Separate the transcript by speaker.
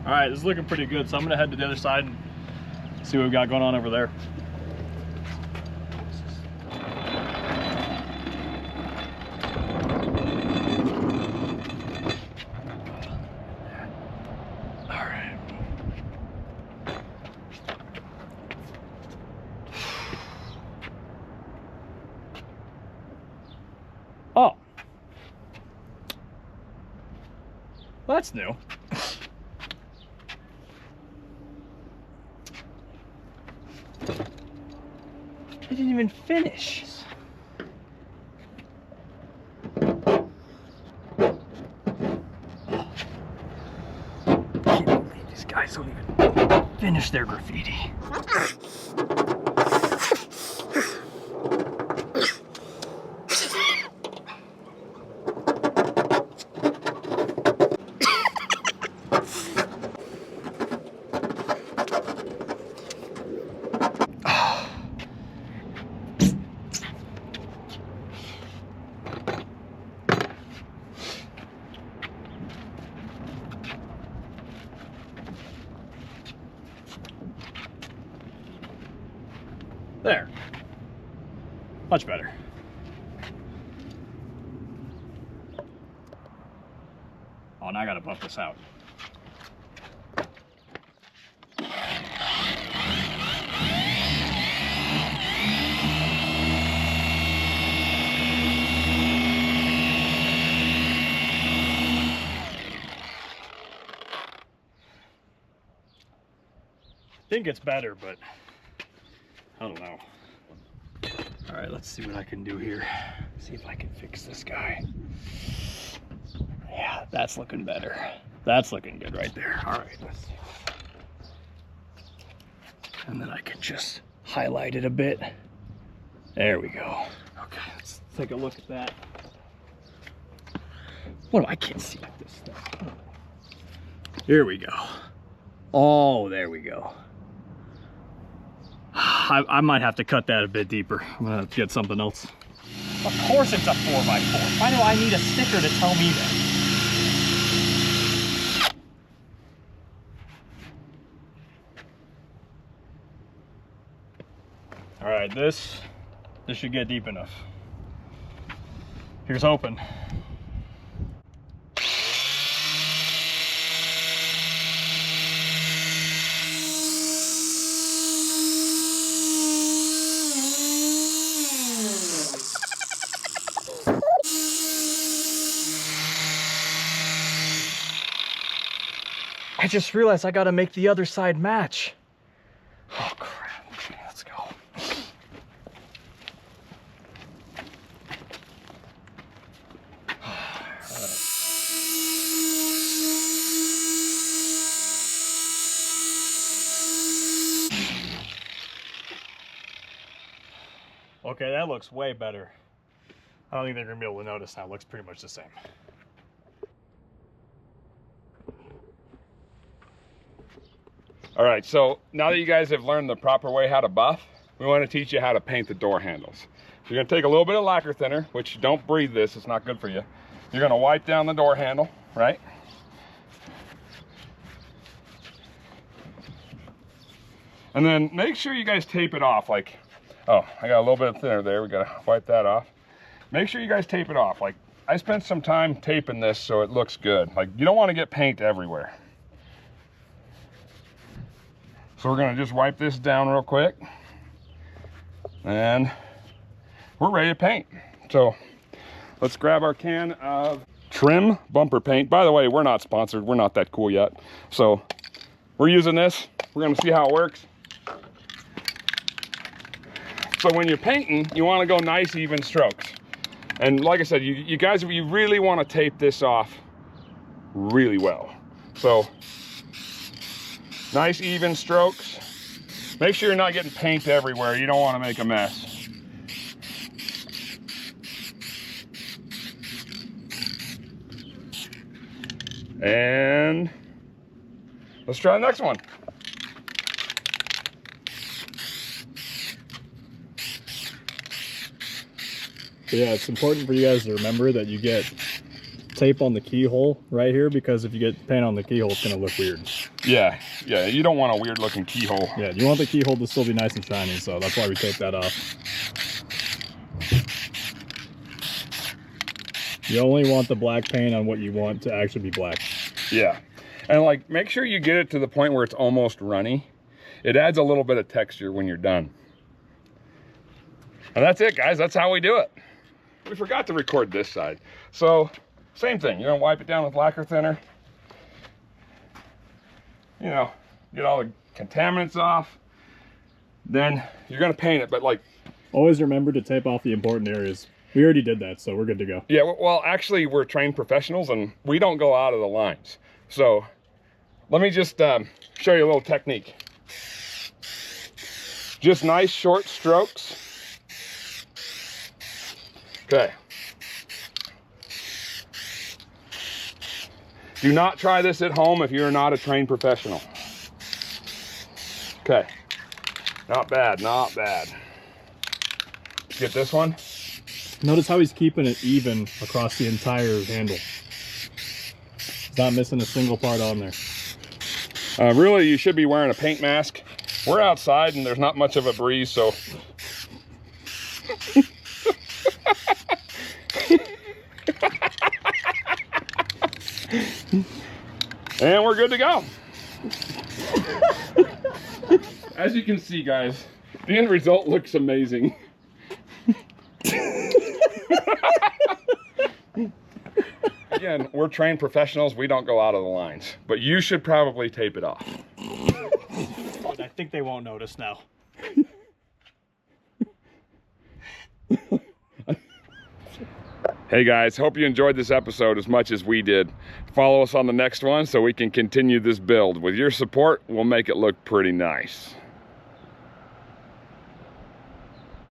Speaker 1: All right, this is looking pretty good. So I'm gonna head to the other side and see what we've got going on over there. All right. Oh. Well, that's new. I didn't even finish. I can't believe these guys don't even finish their graffiti. There. Much better. Oh, now I gotta buff this out. I think it's better, but I don't know. All right, let's see what I can do here. See if I can fix this guy. Yeah, that's looking better. That's looking good right there. All right, let's see. And then I can just highlight it a bit. There we go. Okay, let's take a look at that. What do I can't see with this stuff? Oh. Here we go. Oh, there we go. I might have to cut that a bit deeper. I'm gonna have to get something else. Of course it's a 4x4. Why do I need a sticker to tell me that? All right, this should get deep enough. Here's hoping. I just realized I gotta make the other side match. Oh crap, okay, let's go. Okay, that looks way better. I don't think they're gonna be able to notice now. It looks pretty much the same.
Speaker 2: All right, so now that you guys have learned the proper way how to buff, we want to teach you how to paint the door handles. So you're going to take a little bit of lacquer thinner, which don't breathe this, it's not good for you. You're going to wipe down the door handle, right? And then make sure you guys tape it off like, oh, I got a little bit of thinner there, we got to wipe that off. Make sure you guys tape it off. Like, I spent some time taping this so it looks good. Like, you don't want to get paint everywhere. So we're gonna just wipe this down real quick and we're ready to paint. So let's grab our can of Trim bumper paint. By the way, we're not sponsored, we're not that cool yet. So we're using this, we're gonna see how it works. So when you're painting, you wanna go nice, even strokes. And like I said, you guys, you really wanna tape this off really well. So nice even strokes. Make sure you're not getting paint everywhere. You don't want to make a mess. And let's try the next one.
Speaker 1: Yeah, it's important for you guys to remember that you get tape on the keyhole right here, because if you get paint on the keyhole, it's gonna look weird.
Speaker 2: Yeah, you don't want a weird looking keyhole.
Speaker 1: Yeah, you want the keyhole to still be nice and shiny, so that's why we tape that off. You only want the black paint on what you want to actually be black.
Speaker 2: Yeah, and like make sure you get it to the point where it's almost runny. It adds a little bit of texture when you're done. And that's it, guys. That's how we do it. We forgot to record this side. So same thing, you're gonna wipe it down with lacquer thinner. You know, get all the contaminants off. Then you're gonna paint it, but like,
Speaker 1: always remember to tape off the important areas. We already did that, so we're good to go.
Speaker 2: Yeah, well, actually, we're trained professionals and we don't go out of the lines. So let me just show you a little technique. Just nice short strokes. Okay. Do not try this at home if you're not a trained professional. Okay. Not bad, not bad. Get this one.
Speaker 1: Notice how he's keeping it even across the entire handle. He's not missing a single part on there.
Speaker 2: Really, you should be wearing a paint mask. We're outside and there's not much of a breeze, so. And we're good to go. As you can see, guys, the end result looks amazing. Again, we're trained professionals. We don't go out of the lines, but you should probably tape it off.
Speaker 1: I think they won't notice now.
Speaker 2: Hey guys, hope you enjoyed this episode as much as we did. Follow us on the next one so we can continue this build. With your support, we'll make it look pretty nice.